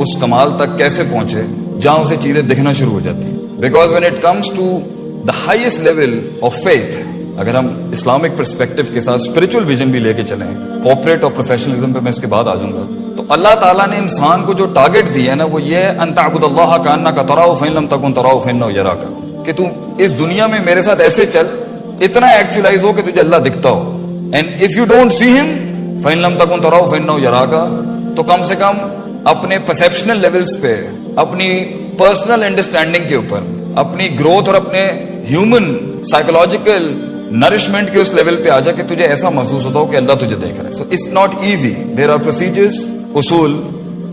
اس کمال تک کیسے پہنچے جہاں اسے چیزیں دکھنا شروع ہو جاتی ہیں. Because when it comes to the highest level of faith, اگر ہم اسلامک پرسپیکٹو کے ساتھ اسپرچل ویژن بھی لے کے چلیں، کارپوریٹ اور پروفیشنلزم پہ میں اس کے بعد آ جاؤں گا، تو اللہ تعالیٰ نے انسان کو جو ٹارگٹ دیا ہے نا، وہ یہ ہے ان تعبد اللہ کانک تراہ فإن لم تکن تراہ فإنہ یراک، کہ تم اس دنیا میں میرے ساتھ ایسے چل، اتنا ایکچولائز ہو کہ تجھے اللہ دکھتا ہو. And if you don't see ہم فإن لم تکن تراہ فإنہ یراک، تو کم سے کم اپنے پرسپشنل لیولز پہ، اپنی پرسنل انڈرسٹینڈنگ کے اوپر، اپنی گروتھ اور اپنے ہیومن سائیکولوجیکل نرشمنٹ کے اس لیول پہ آ جا کہ تجھے ایسا محسوس ہوتا ہو کہ اللہ تجھے دیکھ رہا ہے. So it's not easy. There are procedures, اصول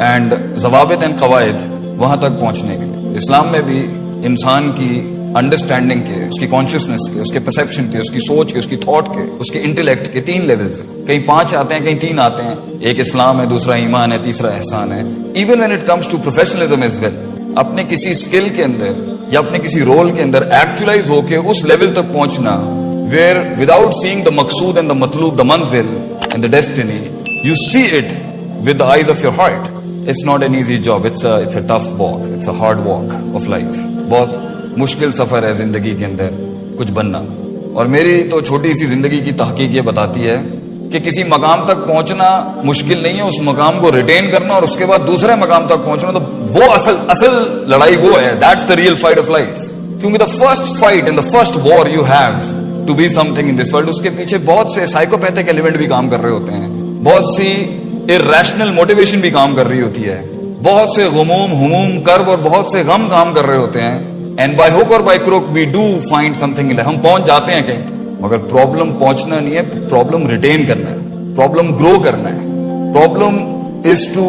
اینڈ ضوابط اینڈ قواعد وہاں تک پہنچنے کے لیے. اسلام میں بھی انسان کی انڈرسٹینڈنگ کے، اس کی کانشیسنس کے، اس کے پرسپشن کے، اس کی سوچ کے، اس کی تھاٹ کے، اس کے انٹلیکٹ کے 3 لیولز ہیں. کہیں 5 آتے ہیں، کہیں 3 آتے ہیں. ایک اسلام ہے، دوسرا ایمان ہے، تیسرا احسان ہے. Even when it comes to professionalism as well, اپنے کسی اسکل کے اندر یا اپنے کسی رول کے اندر ایکچولائز ہو کے اس لیول تک پہنچنا where without seeing the maqsood and the matloob, the manzil and the destiny, you see it with the eyes of your heart. It's not an easy job. It's a tough walk. It's a hard walk of life. بہت مشکل سفر ہے زندگی کے اندر کچھ بننا. اور میری تو چھوٹی سی زندگی کی تحقیق یہ بتاتی ہے کہ کسی مقام تک پہنچنا مشکل نہیں ہے، اس مقام کو ریٹین کرنا اور اس کے بعد دوسرے مقام تک پہنچنا، تو وہ اصل لڑائی وہ ہے. That's the real fight of life. کیونکہ the first fight and the first war you have to be something in this world، اس کے پیچھے بہت سے سائیکوپیتھک ایلیمنٹ بھی کام کر رہے ہوتے ہیں، بہت سی irrational موٹیویشن بھی کام کر رہی ہوتی ہے، بہت سے ہموم کرب اور بہت سے غم کام کر رہے ہوتے ہیں. اینڈ بائی ہوک اور by crook we do find something. ہم پہنچ جاتے ہیں کہیں، مگر پرابلم پہنچنا نہیں ہے، پرابلم ریٹین کرنا ہے، پرابلم گرو کرنا ہے. Problem is to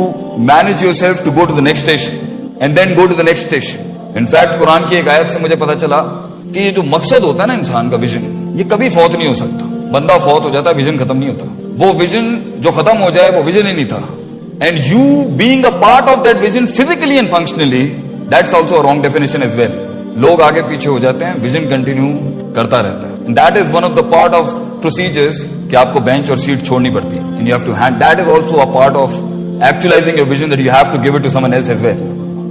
manage your self to go to the next station and then go to the next station. In fact قرآن کی ایک آیت سے مجھے پتا چلا کہ یہ جو مقصد ہوتا ہے نا انسان کا، ویژن، یہ کبھی فوت نہیں ہو سکتا. بندہ فوت ہو جاتا ہے، ویژن ختم نہیں ہوتا. وہ ویژن جو ختم ہو جائے وہ ویژن ہی نہیں تھا. And you being a part of that vision physically and functionally, that's also a wrong definition as well. لوگ آگے پیچھے ہو جاتے ہیں، ویژن کنٹینیو کرتا رہتا ہے. That is one of the part of procedures کہ آپ کو بینچ اور سیٹ چھوڑنی پڑتی ہے. And you have to hand, that is also a part of actualizing your vision, that you have to give it to some one else as well.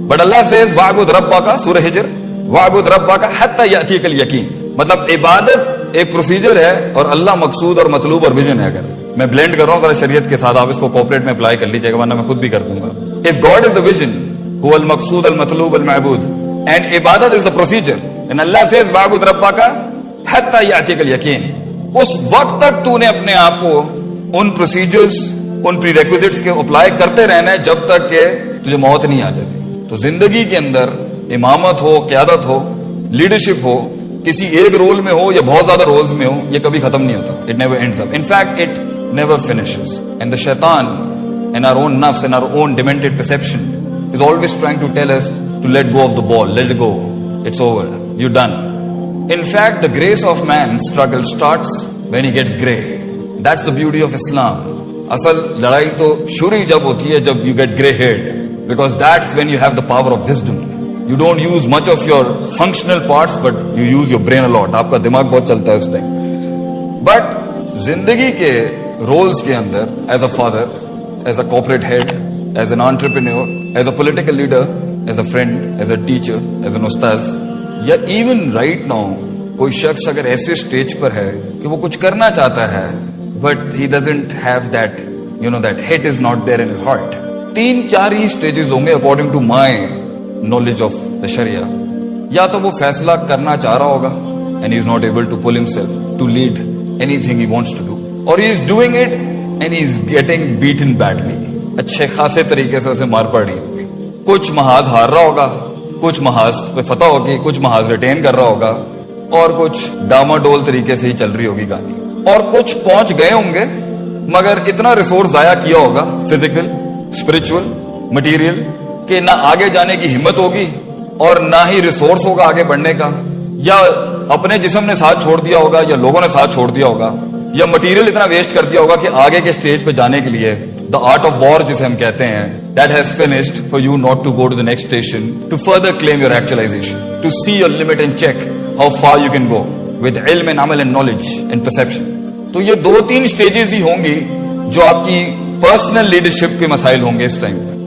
But اللہ سیز وَاعْبُدْ رَبَّكَ، سورہ ہجر، وَاعْبُدْ رَبَّكَ حَتَّى يَأْتِيَكَ الْيَقِينُ. مطلب عبادت ایک پروسیجر ہے اور اللہ مقصود اور مطلوب اور ویژن ہے. اگر میں بلینڈ کر رہا ہوں ذرا شریعت کے ساتھ، آپ اس کو کوپریٹ میں اپلائی کر لیجیے گا، ورنہ میں خود بھی کر دوں گا. If God is the vision, هو المقصود المطلوب المعبود، and عبادت is the procedure. And Allah says وَاعْبُدْ رَبَّكَ حَتَّى يَأْتِيَكَ الْيَقِينُ. اس وقت تک تو نے اپنے آپ کو ان پروسیجرز، ان پری ریکوزٹس کے اپلائی کرتے رہنا ہے جب تک کہ تجھے موت نہیں آ جاتی. تو زندگی کے اندر امامت ہو، قیادت ہو، لیڈرشپ ہو، کسی ایک رول میں ہو یا بہت زیادہ رولز میں ہو، یہ کبھی ختم نہیں ہوتا. It never ends up. In fact, it never finishes. And the shaitan and our own nafs and our own demented perception is always trying to tell us to let go of the ball. Let it go. It's over. You're done. In fact, the grace of man's struggle starts when he gets gray. That's the beauty of Islam. اصل لڑائی تو شروع جب ہوتی ہے جب you get gray haired, because that's when you have the power of wisdom. You don't use much of your functional parts, but you use your brain a lot. آپ کا دماغ بہت چلتا ہے اس ٹائم. بٹ زندگی کے رولز کے اندر، as a father, as a corporate head, as an entrepreneur, as a political leader, as a friend, as a teacher, as an استاذ، یا ایون رائٹ ناؤ کوئی شخص اگر ایسے اسٹیج پر ہے کہ وہ کچھ کرنا چاہتا ہے but he doesn't have that, that it is not there in his heart. 3-4 ہی اسٹیجز ہوں گے according to my knowledge of the Sharia. یا تو وہ فیصلہ کرنا چاہ رہا ہوگا and he is not able to pull himself to lead anything he wants to do, or he is doing it and he is getting beaten badly. اچھے خاصے طریقے سے اسے مار پڑ رہی ہوگی. کچھ محاذ ہار رہا ہوگا، کچھ محاذ پہ فتح ہوگی، کچھ محاذ ریٹین کر رہا ہوگا، اور کچھ ڈاماڈول طریقے سے ہی چل رہی ہوگی گاڑی. اور کچھ پہنچ گئے ہوں گے مگر اتنا ریسورس ضائع کیا ہوگا، فزیکل، اسپرچل، مٹیریل، کہ نہ آگے جانے کی ہمت ہوگی اور نہ ہی ریسورس ہوگا آگے بڑھنے کا. یا اپنے جسم نے ساتھ چھوڑ دیا ہوگا، یا لوگوں نے ساتھ چھوڑ دیا ہوگا، یا مٹیریل اتنا ویسٹ کر دیا ہوگا کہ آگے کے سٹیج پہ جانے کے لیے دا آرٹ آف وار جسے ہم کہتے ہیں، that has finished for you not to go to the next station to further claim your actualisation, to see your limit and check how far you can go with علم and عمل and knowledge and perception. تو یہ 2-3 stages ہی ہوں گی جو آپ کی personal leadership کے مسائل ہوں گے اس time.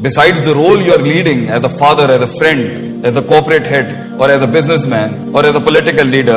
Besides the role you are leading as a father, as a friend, as a corporate head, or as a businessman, or as a political leader,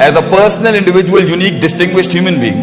as a personal, individual, unique, distinguished human being,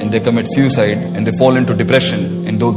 and they commit suicide, and they fall into depression, and they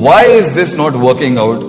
Why is this not working out?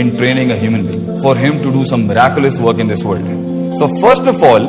in training a human being for him to do some miraculous work in this world. So first of all,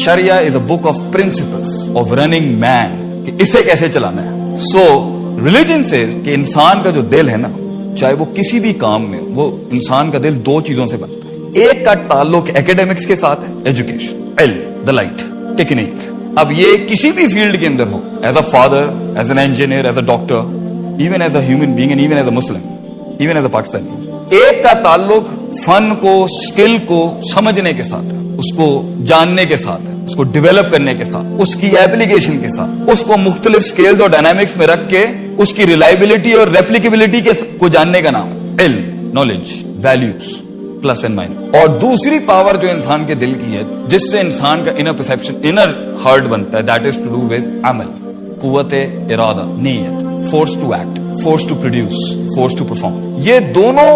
Sharia is a book of principles of running man. کہ اسے کیسے چلانا ہے. سو religion سے کہ انسان کا جو دل ہے نا, چاہے وہ کسی بھی کام میں, وہ انسان کا دل دو چیزوں سے بنتا ہے. ایک کا تعلق ایکیڈیمکس کے ساتھ ہے, ایجوکیشن, علم, دا لائٹ, ٹیکنیک. اب یہ کسی بھی فیلڈ کے اندر ہو, as a father, as an engineer, as a doctor, even as a human being and even as a Muslim, even as a Pakistani. ایک کا تعلق فن کو, اسکل کو سمجھنے کے ساتھ, اس کو جاننے کے ساتھ, اس کو ڈیولپ کرنے کے ساتھ, اس کی ایپلیکیشن کے ساتھ, اس کو مختلف سکیلز اور ڈائنامکس میں رکھ کے اس کی ریلائبلٹی اور ریپلیکیبلٹی کو جاننے کا نام علم, knowledge, values, plus and minus. اور دوسری پاور جو انسان کے دل کی ہے, جس سے انسان کا انر پرسپشن, انر ہارٹ بنتا ہے, that is to do with عمل, قوت ارادہ, نیت, force to act, force to produce, force to perform. یہ دونوں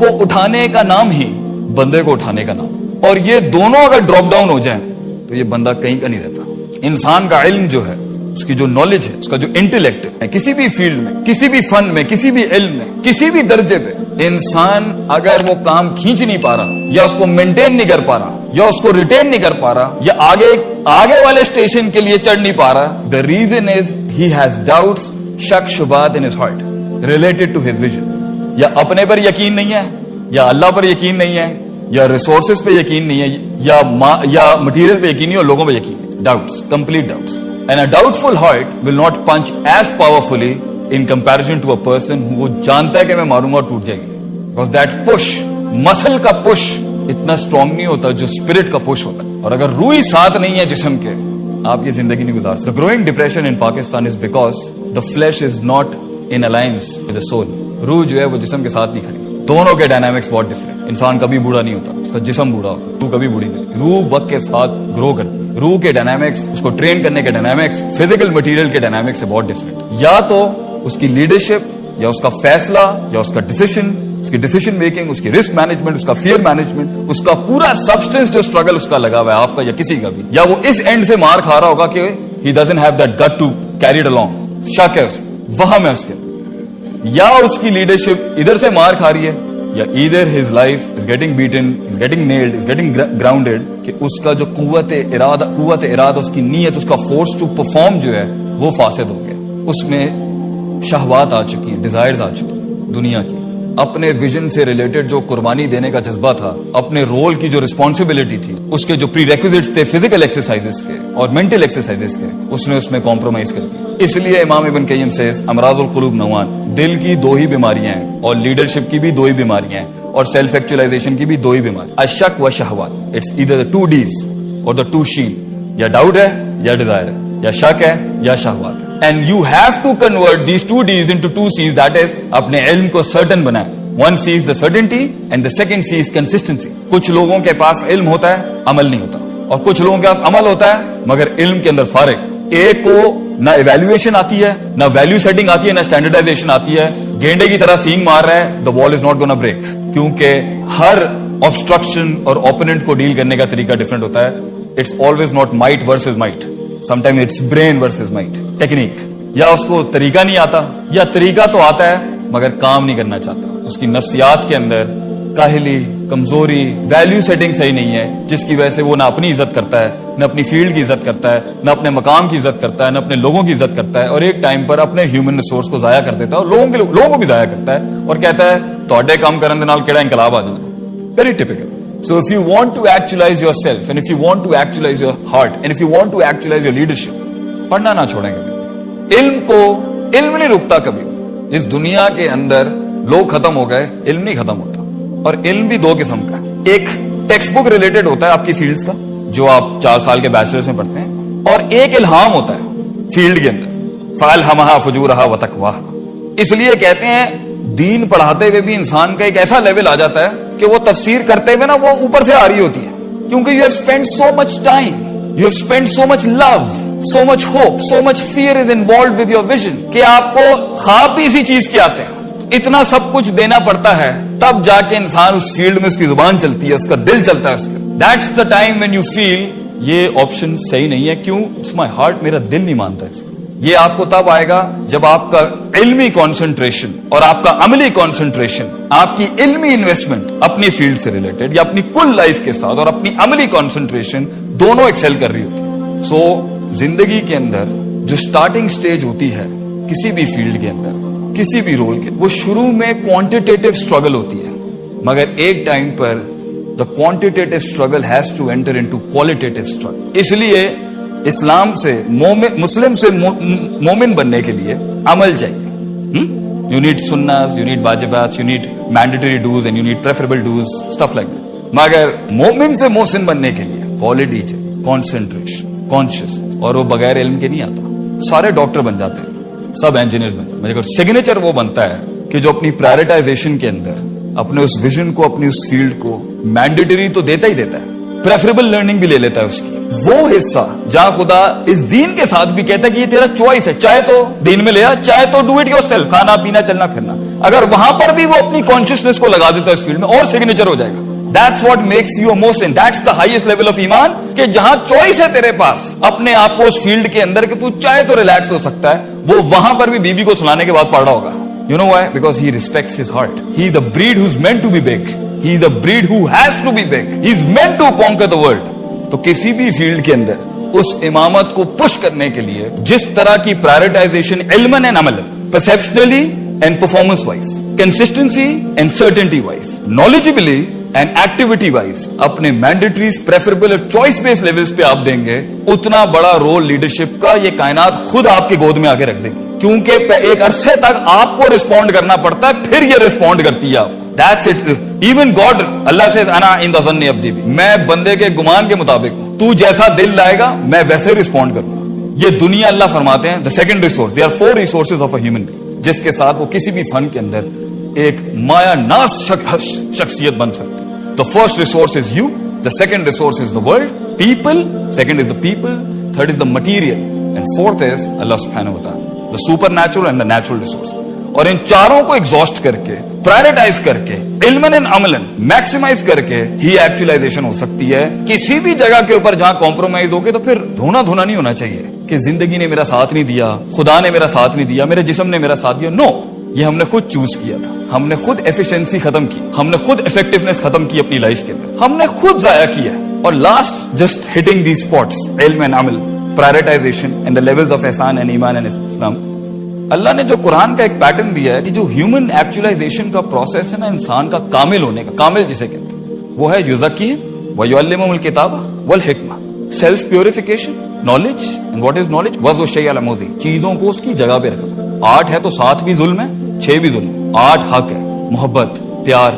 کو اٹھانے کا نام ہی بندے کو اٹھانے کا نام. اور یہ دونوں اگر ڈراپ ڈاؤن ہو جائیں تو یہ بندہ کہیں کا نہیں رہتا. انسان کا علم جو ہے, اس کی جو نالج ہے, اس کا جو انٹلیکٹ ہے, کسی بھی فیلڈ میں, کسی بھی فن میں, کسی بھی علم میں, کسی بھی درجے پہ, انسان اگر وہ کام کھینچ نہیں پا رہا, یا اس کو مینٹین نہیں کر پا رہا, یا اس کو ریٹین نہیں کر پا رہا, یا آگے والے اسٹیشن کے لیے چڑھ نہیں پا رہا, the reason is he has doubts, شک شبہات in his heart related to his vision. یا اپنے پر یقین نہیں ہے, یا اللہ پر یقین نہیں ہے, یا ریسورسز پہ یقین نہیں ہے, یا مٹیریل پہ یقین نہیں, اور لوگوں پہ یقین نہیں. Doubts, complete doubts. And a doubtful heart will not punch as powerfully in comparison to a person who وہ جانتا ہے کہ میں ماروں گا اور ٹوٹ جائے گی. Because that push, مسل کا push اتنا strong نہیں ہوتا جو spirit کا push ہوتا. اور اگر روح ہی ساتھ نہیں ہے جسم کے, آپ یہ زندگی نہیں گزار سکتے. The growing depression in Pakistan is because the flesh is not in alliance with the soul. روح جو ہے وہ جسم کے ساتھ نہیں کھڑی. دونوں کے ڈائنامکس بہت ڈفرینٹ. انسان کبھی بوڑھا نہیں ہوتا, اس کا جسم بوڑھا ہوتا, روح کبھی بوڑھی نہیں. روح وقت کے ساتھ گرو کرتی. روح کے ڈائنامکس, اس کو ٹرین کرنے کے ڈائنامکس, فزیکل مٹیریل کے ڈائنامکس سے بہت ڈفرینٹ. یا تو اس کی لیڈرشپ, یا اس کا فیصلہ, یا اس کا ڈیسیشن, اس کی ڈیسیشن میکنگ, اس کی رسک مینجمنٹ, اس کا فیئر مینجمنٹ, اس کا پورا سبسٹنس جو اسٹرگل اس کا لگا ہوا ہے, آپ کا یا کسی کا بھی, یا وہ اس اینڈ سے مار کھا رہا ہوگا کہ he doesn't have that gut to carry it along. شک ہے اس, وہم ہے اس کے, یا اس کی لیڈرشپ ادھر سے مار کھا رہی ہے, یا either his life is getting beaten, is getting nailed, is getting grounded, کہ اس کا جو قوت ارادہ, اس کی نیت, اس کا فورس ٹو پرفارم جو ہے وہ فاسد ہو گیا. اس میں شہوات آ چکی ہیں, ڈیزائرز آ چکی ہیں دنیا کی. اپنے ویژن سے ریلیٹڈ جو قربانی دینے کا جذبہ تھا, اپنے رول کی جو رسپانسبلٹی تھی, اس کے جو پری ریکوزٹس تھے فزیکل ایکسرسائزز کے اور مینٹل ایکسرسائزز کے, اس نے اس میں کمپرومائز کر دیا. اس لیے امام ابن قیم سیز امراض القلوب نوعان, دل کی دو ہی بیماریاں ہیں, اور لیڈرشپ کی بھی دو ہی بیماریاں ہیں, اور سیلف ایکچولائزیشن کی بھی دو ہی بیماری. الشک و شہوات, اٹس ایدر the 2 Ds اور the 2 Sh. یا ڈاؤٹ ہے یا ڈیزائر ہے, یا شک ہے یا شہوات. And you have to convert these 2 Ds into 2 Cs, that is اپنے علم کو certain بنائیں. One C is the certainty and the second C is consistency. کچھ لوگوں کے پاس علم ہوتا ہے, عمل نہیں ہوتا, اور کچھ لوگوں کے پاس عمل ہوتا ہے مگر علم کے اندر فارغ. ایک کو نہ ایویلویشن آتی ہے, نہ ویلیو سیٹنگ آتی ہے, نہ اسٹینڈرڈائزیشن آتی ہے, گینڈے کی طرح سینگ مار رہا ہے, the wall is not gonna break. کیونکہ ہر obstruction اور opponent کو ڈیل کرنے کا طریقہ ڈفرنٹ ہوتا ہے. It's always not might versus might. Sometimes it's brain versus might. Technique, یا اس کو طریقہ نہیں آتا, یا طریقہ تو آتا ہے مگر کام نہیں کرنا چاہتا. اس کی نفسیات کے اندر کاہلی, کمزوری, ویلیو سیٹنگ صحیح نہیں ہے, جس کی وجہ سے وہ نہ اپنی عزت کرتا ہے, نہ اپنی فیلڈ کی عزت کرتا ہے, نہ اپنے مقام کی عزت کرتا ہے, نہ اپنے لوگوں کی عزت کرتا ہے, اور ایک ٹائم پر اپنے ہیومن ریسورس کو ضائع کر دیتا ہے, اور لوگوں کو بھی ضائع کرتا ہے, اور کہتا ہے تواڈے کام کرن دے نال کیڑا انقلاب آ جائے. Very typical. So if you want to actualize yourself, and if you want to actualize your heart, and if you want to actualize your leadership, پڑھنا نہ چھوڑیں کبھی. علم نہیں رکتا کبھی. اس دنیا کے اندر لوگ ختم ہو گئے, علم نہیں ختم ہوتا. اور علم بھی دو قسم کا ہے. ایک ٹیکسٹ بک ریلیٹڈ ہوتا ہے آپ کی فیلڈز کا, جو آپ 4 سال کے بیچلرز میں پڑھتے ہیں, اور ایک الہام ہوتا ہے فیلڈ کے اندر, فَأَلْهَمَهَا فُجُورَهَا وَتَقْوَاهَا. اس لیے کہتے ہیں دین پڑھاتے ہوئے بھی انسان کا ایک ایسا لیول آ جاتا ہے کہ وہ تفسیر کرتے ہوئے نا وہ اوپر سے آ رہی ہوتی ہے, کیونکہ you have spend so much time, you have spend so much love, so much hope, so much fear is involved with your vision, کہ آپ کو خواب بھی اسی چیز کے آتے ہیں. اتنا سب کچھ دینا پڑتا ہے تب جا کے انسان اس فیلڈ میں اس کی زبان چلتی ہے, اس کا دل چلتا ہے اس کا. That's the time when you feel یہ آپشن صحیح نہیں ہے. کیوں؟ It's my heart, میرا دل نہیں مانتا اس کا. یہ آپ کو تب آئے گا جب آپ کا علمی کانسنٹریشن اور آپ کا عملی کانسنٹریشن, آپ کی علمی انویسٹمنٹ اپنی فیلڈ سے ریلیٹڈ یا اپنی کل لائف کے ساتھ, اور اپنی عملی کانسنٹریشن دونوں ایکسل کر رہی ہوتی ہے. سو زندگی کے اندر جو سٹارٹنگ سٹیج ہوتی ہے کسی بھی فیلڈ کے اندر, کسی بھی رول کے, وہ شروع میں کوانٹیٹیو اسٹرگل ہوتی ہے, مگر ایک ٹائم پر the quantitative struggle has to enter into qualitative struggle. اس لیے اسلام سے مسلم سے مومن بننے کے لیے عمل چاہیے. You need sunnahs, you need wajibats, you need mandatory dues and you need preferable dues, stuff like that. مگر مومن سے محسن بننے کے لیے کوالٹی چاہیے, کانسنٹریشن, کانشیس, اور وہ بغیر علم کے نہیں آتا. سارے ڈاکٹر بن جاتے ہیں, سب انجینئرز بن جاتے ہیں, مگر سگنیچر وہ بنتا ہے کہ جو اپنی پرائرٹائزیشن کے اندر اپنے اس ویژن کو, اپنی اس فیلڈ کو مینڈیٹری تو دیتا ہی دیتا ہے, پریفریبل لرننگ بھی لے لیتا ہے اس کی. وہ حصہ جہاں خدا اس دین کے ساتھ بھی کہتا ہے کہ یہ تیرا چوائس ہے, چاہے تو دین میں لے آ, چاہے تو ڈو اٹ یور سیلف, کھانا پینا چلنا پھرنا. اگر وہاں پر بھی وہ اپنی کانشیسنیس کو لگا دیتا ہے اس فیلڈ میں, اور سگنیچر ہو جائے گا. That's what makes you a Muslim. That's the highest level of ایمان, کہ جہاں چوائس ہے تیرے پاس اپنے آپ کو اس فیلڈ کے اندر کہ تو چاہے تو ریلیکس ہو سکتا ہے, وہ وہاں پر بھی بیوی کو سلانے کے بعد پڑھ رہا ہوگا. You know why? Because he respects his heart. He is a breed who's meant to be big. He is a breed who has to be big. He is meant to conquer the world. تو کسی بھی field کے اندر اس امامت کو push کرنے کے لیے جس طرح کی پرائرٹائزیشن علماً اینڈ عملاً, perceptually and performance wise, consistency and certainty wise, knowledgeably and activity wise اپنے مینڈیٹریز, پریفریبل اور چوائس بیس لیولز پہ آپ دیں گے, اتنا بڑا رول لیڈرشپ کا یہ کائنات خود آپ کی گود میں آ کے رکھ دے گی. کیونکہ ایک عرصے تک آپ کو رسپونڈ کرنا پڑتا ہے, پھر یہ رسپونڈ کرتی ہے آپ کو. That's it. Even God, Allah says انا عند ظن عبدی بھی, میں بندے کے گمان کے مطابق ہوں, تو جیسا دل لائے گا میں ویسے رسپونڈ کروں گا. یہ دنیا اللہ فرماتے ہیں the second resource. There are 4 resources of a human being, جس کے ساتھ وہ کسی بھی فن کے اندر ایک مایا ناز شخصیت بن سکتی. The first resource is you, the second resource is the world, people, second is the people, third is the material, and fourth is Allah subhanahu wa ta'ala, the supernatural and the natural resource. اور ان چاروں کو exhaust کر کے, prioritise کر کے, علماً and عملاً maximize کر کے ہی ایکچولائزیشن ہو سکتی ہے. کسی بھی جگہ کے اوپر جہاں کمپرومائز ہوگی تو پھر رونا دھونا نہیں ہونا چاہیے کہ زندگی نے میرا ساتھ نہیں دیا, خدا نے میرا ساتھ نہیں دیا, میرے جسم نے میرا ساتھ دیا. نو, یہ ہم نے خود چوز کیا تھا, ہم نے خود ایفیشنسی ختم کی, ہم نے خود افیکٹونیس ختم کی اپنی لائف کے اندر, ہم نے خود ضائع کیا. اور last just hitting the spots, علم اینڈ عمل, prioritisation and the levels of احسان اینڈ ایمان اینڈ اسلام. اللہ نے جو قرآن کا ایک پیٹرن دیا ہے کہ جو ہیومن ایکچولائزیشن کا پروسیس ہے نا, انسان کا کامل ہونے کا, کامل جسے کہتے ہیں, وہ ہے یزکی ویعلمہم الکتاب والحکمہ, self purification, knowledge. And what is knowledge? وضع الشیء علی موضعہ, چیزوں کو اس کی جگہ پہ رکھنا. 8 ہے تو 7 بھی ظلم ہے, 6 بھی ظلم ہے. 8 حق ہے, محبت, پیار,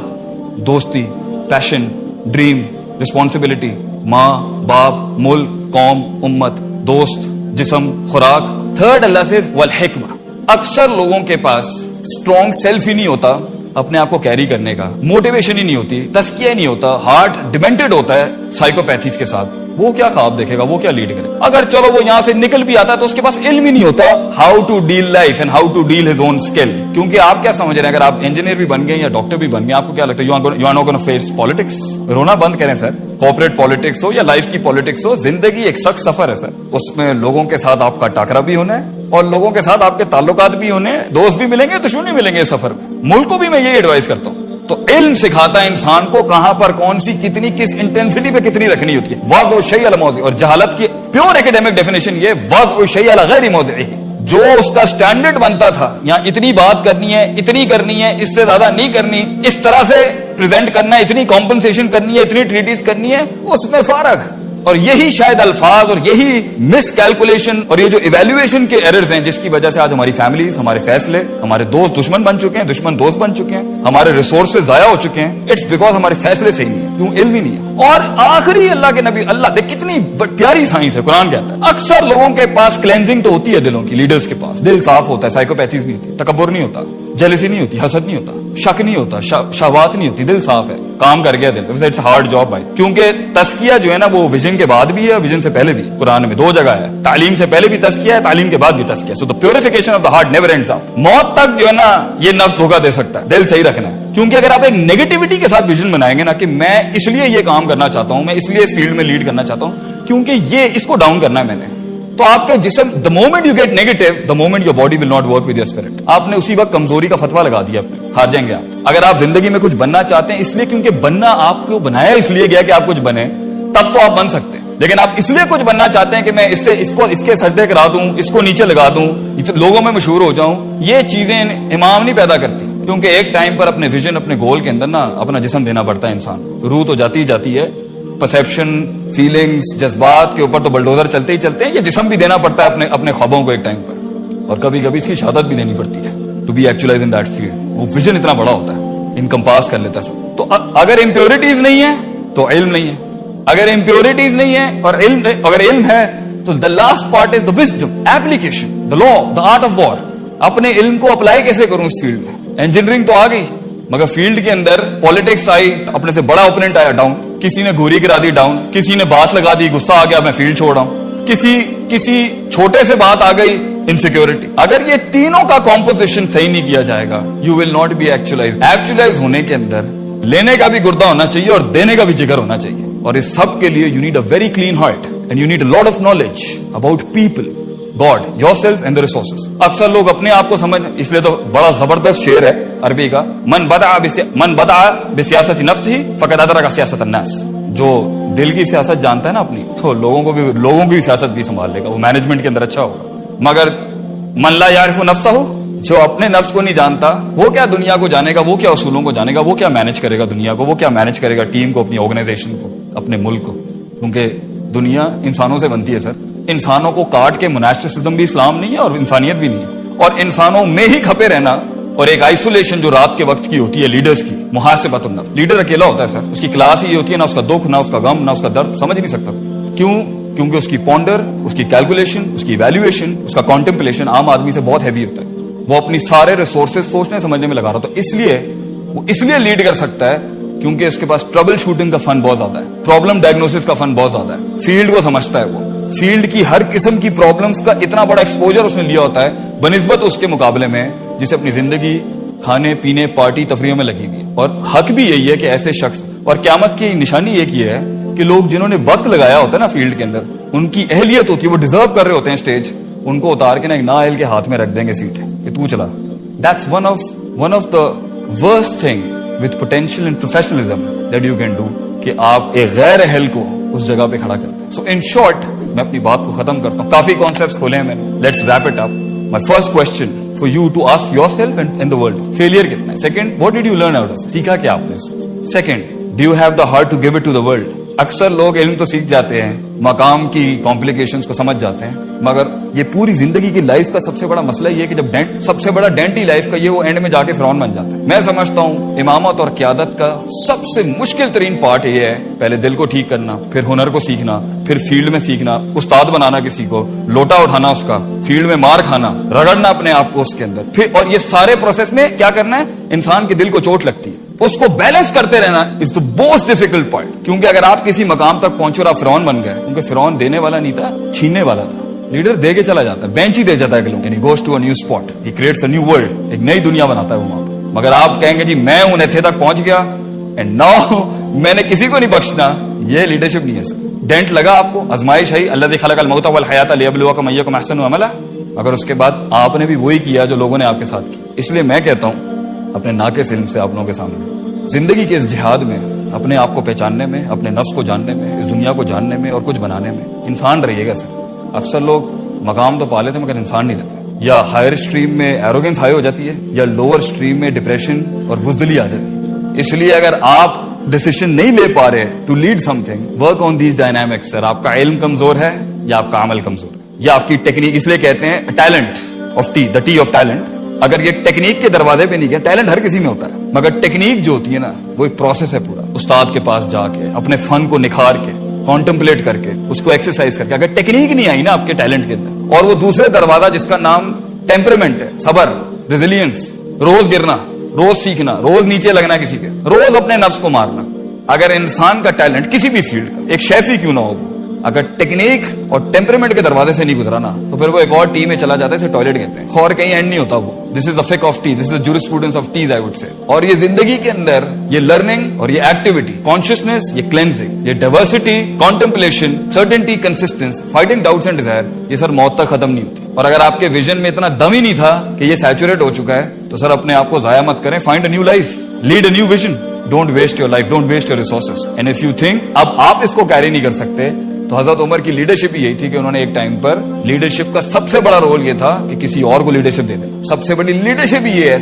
دوستی, پیشن, ڈریم, رسپانسبلٹی, ماں باپ, ملک, قوم, امت, دوست, جسم, خوراک. 3rd اللہ سے والحکمہ. اکثر لوگوں کے پاس اسٹرانگ سیلف ہی نہیں ہوتا اپنے آپ کو کیری کرنے کا, موٹیویشن ہی نہیں ہوتی, تزکیہ ہی نہیں ہوتا, ہارٹ ڈیمنٹڈ ہوتا ہے سائیکوپیتھیز کے ساتھ. وہ کیا خواب دیکھے گا, وہ کیا لیڈ کرے. اگر چلو وہ یہاں سے نکل بھی آتا ہے تو اس کے پاس علم ہی نہیں ہوتا how to deal life and how to deal his own skill. کیونکہ آپ کیا سمجھ رہے ہیں, اگر آپ انجینئر بھی بن گئے یا ڈاکٹر بھی بن گئے, آپ کو کیا لگتا ہے you are not gonna face politics. رونا بند کریں سر, کارپوریٹ پالیٹکس ہو یا لائف کی پالیٹکس ہو, زندگی ایک سخت سفر ہے سر. اس میں لوگوں کے ساتھ آپ کا ٹاکرا بھی ہونا ہے اور لوگوں کے ساتھ آپ کے تعلقات بھی ہونے, دوست بھی ملیں گے, دشمن بھی ملیں گے اس سفر میں. ملک کو بھی میں یہ ایڈوائز کرتا ہوں. تو علم سکھاتا ہے انسان کو کہاں پر کون سی کتنی کس انٹینسٹی پہ کتنی رکھنی ہوتی ہے. وضع الشیء علی موضعہ, اور جہالت کی پیور ایکیڈیمک ڈیفینیشن یہ وضع الشیء علی غیر موضعہ. جو اس کا سٹینڈرڈ بنتا تھا, یہاں اتنی بات کرنی ہے, اتنی کرنی ہے, اس سے زیادہ نہیں کرنی, اس طرح سے پریزنٹ کرنا ہے, اتنی کمپنسیشن کرنی ہے, اتنی ٹریٹیز کرنی ہے, اس میں فارغ. اور یہی شاید الفاظ اور یہی مس کیلکولیشن اور یہ جو ایویلویشن کے ایررز ہیں جس کی وجہ سے آج ہماری فیملیز, ہمارے فیصلے, ہمارے دوست دشمن بن چکے ہیں, دشمن دوست بن چکے ہیں, ہمارے ریسورسز ضائع ہو چکے ہیں. اٹس بیکاز ہمارے فیصلے صحیح نہیں ہے, کیوں علم ہی نہیں ہے. اور آخری اللہ کے نبی, اللہ دیکھ کتنی پیاری سائنس ہے, قرآن کہتا ہے اکثر لوگوں کے پاس کلینزنگ تو ہوتی ہے دلوں کی, لیڈرز کے پاس دل صاف ہوتا ہے, سائیکوپیتھیز نہیں ہوتی, تکبر نہیں ہوتا, جیلسی نہیں ہوتی, حسد نہیں ہوتا, شک نہیں ہوتا, شہوات نہیں ہوتی, دل صاف ہے, کام کر گیا دل. اٹس ہارڈ جاب بھائی, کیونکہ تزکیہ جو ہے نا وہ ویژن کے بعد بھی ہے, ویژن سے پہلے بھی. قرآن میں 2 جگہ ہے, تعلیم سے پہلے بھی تزکیہ ہے, تعلیم کے بعد بھی تزکیہ. So the purification of the heart never ends up. موت تک جو ہے نا یہ نفس دھوکہ دے سکتا ہے, دل صحیح رکھنا ہے. کیونکہ اگر آپ ایک نیگیٹیوٹی کے ساتھ ویژن بنائیں گے نا کہ میں اس لیے یہ کام کرنا چاہتا ہوں, میں اس لیے اس فیلڈ میں لیڈ کرنا چاہتا ہوں کیونکہ یہ اس کو ڈاؤن کرنا ہے میں نے, تو آپ کے جسم the moment you get negative, the moment your body will not work with your spirit. آپ نے اسی وقت کمزوری کا فتویٰ لگا دیا, اپنے ہار جائیں گے آپ. اگر آپ زندگی میں کچھ بننا چاہتے ہیں اس لیے, کیونکہ بننا آپ کو بنایا اس لیے گیا کہ آپ کچھ بنے, تب تو آپ بن سکتے ہیں. لیکن آپ اس لیے کچھ بننا چاہتے ہیں کہ میں اس کے سجدے کرا دوں, اس کو نیچے لگا دوں, لوگوں میں مشہور ہو جاؤں. یہ چیزیں امام نہیں پیدا کرتی, کیونکہ ایک ٹائم پر اپنے ویژن, اپنے گول کے اندر نا اپنا جسم دینا پڑتا ہے انسان. روح تو جاتی ہے, پرسیپشن, فیلنگز, جذبات کے اوپر تو بلڈوزر چلتے ہی چلتے ہیں. یہ جسم بھی دینا پڑتا ہے اپنے خوابوں کو ایک ٹائم پر, اور کبھی کبھی اس کی شہادت بھی دینی پڑتی ہے to be actualise in that field. وہ ویژن اتنا بڑا ہوتا ہے, انکمپاس کر لیتا ہے سب. تو اگر امپیورٹیز نہیں ہے تو علم نہیں ہے, اگر امپیورٹیز نہیں ہے اور اگر علم ہے تو the last part is the wisdom, application, the law, the art of war. اپنے علم کو اپلائی کیسے کروں اس فیلڈ میں. انجینئرنگ تو آ گئی, مگر فیلڈ کے اندر پالیٹکس آئی, اپنے سے بڑا اوپوننٹ آیا ڈاؤن, کسی نے گھوری کرا دی ڈاؤن, کسی نے بات لگا دی, غصہ آ گیا میں فیلڈ چھوڑ رہا ہوں, کسی چھوٹے سے بات آ گئی, انسیکیورٹی. اگر یہ تینوں کا کمپوزیشن صحیح نہیں کیا جائے گا, you will not be actualize. Actualize ہونے کے اندر لینے کا بھی گردہ ہونا چاہیے اور دینے کا بھی جگر ہونا چاہیے, اور اس سب کے لیے you need a very clean heart and you need a lot of knowledge about people, God, your self and the resources. اکثر لوگ اپنے آپ کو سمجھ, اس لیے تو بڑا زبردست شعر ہے عربی کا, من بدع بسیاست نفسہ فقد ادرک سیاست الناس. جو دل کی سیاست جانتا ہے نا اپنی, تو لوگوں کی سیاست بھی سنبھال لے گا, وہ مینجمنٹ کے اندر اچھا ہوگا. مگر من لا یعرف نفسہ, جو اپنے نفس کو نہیں جانتا, وہ کیا دنیا کو جانے گا, وہ کیا اصولوں کو جانے گا, وہ کیا مینج کرے گا دنیا کو, وہ کیا مینج کرے گا ٹیم کو, اپنی آرگنائزیشن کو, اپنے ملک کو. کیونکہ دنیا انسانوں سے بنتی ہے سر. انسانوں کو کاٹ کے مناسٹرسزم بھی اسلام نہیں ہے اور انسانیت بھی نہیں ہے, اور انسانوں میں ہی کھپے رہنا اور ایک آئسولیشن جو رات کے وقت کی ہوتی ہے لیڈرز کی, محاسبۃ النفس. لیڈر اکیلا ہوتا ہے سر, اس کی کلاس ہی ہوتی ہے, نہ اس کا دکھ, نہ اس کا غم, نہ اس کا درد, سمجھ نہیں سکتا. کیوں؟ کیونکہ اس کی پونڈر, اس کی کیلکولیشن, اس کی ایویلویشن, اس کا کانٹمپلیشن عام آدمی سے بہت ہیوی ہوتا ہے. وہ اپنی سارے ریسورسز سوچنے سمجھنے میں لگا رہا ہوتا ہے. وہ اس لیے لیڈ کر سکتا ہے کیونکہ اس کے پاس ٹربل شوٹنگ کا فن بہت زیادہ ہے, پرابلم ڈائگنوسس کا فن بہت زیادہ ہے. فیلڈ کو سمجھتا ہے, وہ فیلڈ کی ہر قسم کی پرابلمس کا اتنا بڑا ایکسپوجر اس نے لیا ہوتا ہے بنسبت اس کے مقابلے میں جسے اپنی زندگی کھانے پینے پارٹی تفریحوں میں لگی ہوئی ہے. اور حق بھی یہی ہے کہ ایسے شخص, اور قیامت کی نشانی ایک یہ ہے کہ لوگ جنہوں نے وقت لگایا ہوتا ہے نا فیلڈ کے اندر, ان کی اہلیت ہوتی ہے, وہ ڈیزرو کر رہے ہوتے ہیں اسٹیج, ان کو اتار کے نا ایک نااہل کے ہاتھ میں رکھ دیں گے سیٹ کہ تو چلا. That's one of the worst thing with potential and professionalism that you can do, کہ آپ ایک غیر اہل کو اس جگہ پہ کھڑا کرتے ہیں. So in short, میں اپنی بات کو ختم کرتا ہوں. کافی کانسیپٹس کھولے ہیں میں نے. Let's wrap it up. My first question for you to ask yourself and the world: failure کتنا ہے? Second, what did you learn out of it? سیکھا کیا آپ نے اس میں؟ Second, do you have the heart to give it to the world? اکثر لوگ علم تو سیکھ جاتے ہیں, مقام کی کمپلیکیشنز کو سمجھ جاتے ہیں, مگر یہ پوری زندگی کی لائف کا سب سے بڑا مسئلہ یہ ہے کہ جب سب سے بڑا ڈینٹ ہی لائف کا یہ, وہ اینڈ میں جا کے فرعون بن جاتا ہے. میں سمجھتا ہوں امامت اور قیادت کا سب سے مشکل ترین پارٹ یہ ہے, پہلے دل کو ٹھیک کرنا, پھر ہنر کو سیکھنا, پھر فیلڈ میں سیکھنا, استاد بنانا کسی کو, لوٹا اٹھانا اس کا, فیلڈ میں مار کھانا, رگڑنا اپنے آپ کو اس کے اندر, پھر اور یہ سارے پروسیس میں کیا کرنا ہے, انسان کے دل کو چوٹ لگتی ہے, اس کو بیلنس کرتے رہنا از دا موسٹ ڈیفیکلٹ پوائنٹ. کیونکہ اگر آپ کسی مقام تک پہنچے اور آپ فرعون بن گئے, کیونکہ فرعون دینے والا نہیں تھا, چھیننے والا تھا. لیڈر دے کے چلا جاتا ہے, بینچ ہی دے جاتا ہے کہ لوگ, goes to a new spot, he creates a new world, ایک نئی دنیا بناتا ہے وہ وہاں پہ. مگر آپ کہیں گے جی میں ہوں نیتھے تک پہنچ گیا اینڈ ناؤ میں نے کسی کو نہیں بخشنا, یہ لیڈرشپ نہیں ہے سر. ڈینٹ لگا آپ کو, آزمائش ہے, الذی خلق الموت والحیات لیبلوکم ایکم احسن عملا, مگر اس کے بعد آپ نے بھی وہی کیا جو لوگوں نے آپ کے ساتھ کیا. اس لیے میں کہتا ہوں اپنے ناقص علم سے آپ لوگوں کے سامنے, زندگی کے اس جہاد میں اپنے آپ کو پہچاننے میں, اپنے نفس کو جاننے میں, اس دنیا کو جاننے میں اور کچھ بنانے میں انسان رہیے گا سر. اکثر لوگ مقام تو پا لیتے مگر انسان نہیں رہتے. یا ہائر اسٹریم میں ایروگنس ہائی ہو جاتی ہے, یا لوور اسٹریم میں ڈپریشن اور بزدلی آ جاتی ہے. اس لیے اگر آپ ڈیسیشن نہیں لے پا رہے to lead something, work on these dynamics. Sir آپ کا علم کمزور ہے یا آپ کا عمل کمزور ہے, یا آپ کی ٹیکنیک, اس لیے کہتے ہیں talent of T, the T of talent. اگر یہ ٹیکنیک کے دروازے پہ نہیں گیا, ٹیلنٹ ہر کسی میں ہوتا ہے, مگر ٹیکنیک جو ہوتی ہے نا وہ ایک پروسیس ہے پورا, استاد کے پاس جا کے اپنے فن کو نکھار کے, کانٹمپلیٹ کر کے, اس کو ایکسرسائز کر کے. اگر ٹیکنیک نہیں آئی نا آپ کے ٹیلنٹ کے اندر, اور وہ دوسرے دروازہ جس کا نام ٹیمپرمنٹ ہے, صبر, ریزیلینس, روز گرنا, روز سیکھنا, روز نیچے لگنا کسی کے, روز اپنے نفس کو مارنا. اگر انسان کا ٹیلنٹ کسی بھی فیلڈ کا, ایک شیف ہی کیوں نہ ہو, اگر ٹیکنیک اور ٹیمپرمنٹ کے دروازے سے نہیں گزرا نا, تو پھر وہ ایک اور ٹی میں چلا جاتا ہے, اسے ٹوائلٹ کہتے ہیں, اور کہیں اینڈ نہیں ہوتا وہ. دس از دا فک آف ٹی, this is the jurisprudence of ٹیز آئی وڈ سے. اور یہ زندگی کے اندر یہ لرننگ اور یہ ایکٹیویٹی, کانشیسنیس, یہ کلینزنگ, یہ diversity, contemplation, certainty, consistence, fighting doubts and desire, یہ سر موت تک ختم نہیں ہوتی. اور اگر آپ کے ویژن میں اتنا دم ہی نہیں تھا کہ یہ سیچوریٹ ہو چکا ہے, تو سر اپنے آپ کو ضائع مت کریں. Find a new life, lead a new vision. Don't waste your life, don't waste your resources. And if you think اب آپ اس کو کیری نہیں کر سکتے, تو حضرت عمر کی لیڈرشپ یہی تھی کہ انہوں نے ایک ٹائم پر لیڈرشپ کا سب سے بڑا رول یہ تھا کہ کسی اور کو لیڈرشپ دے دینا. سب سے بڑی لیڈرشپ یہ ہے.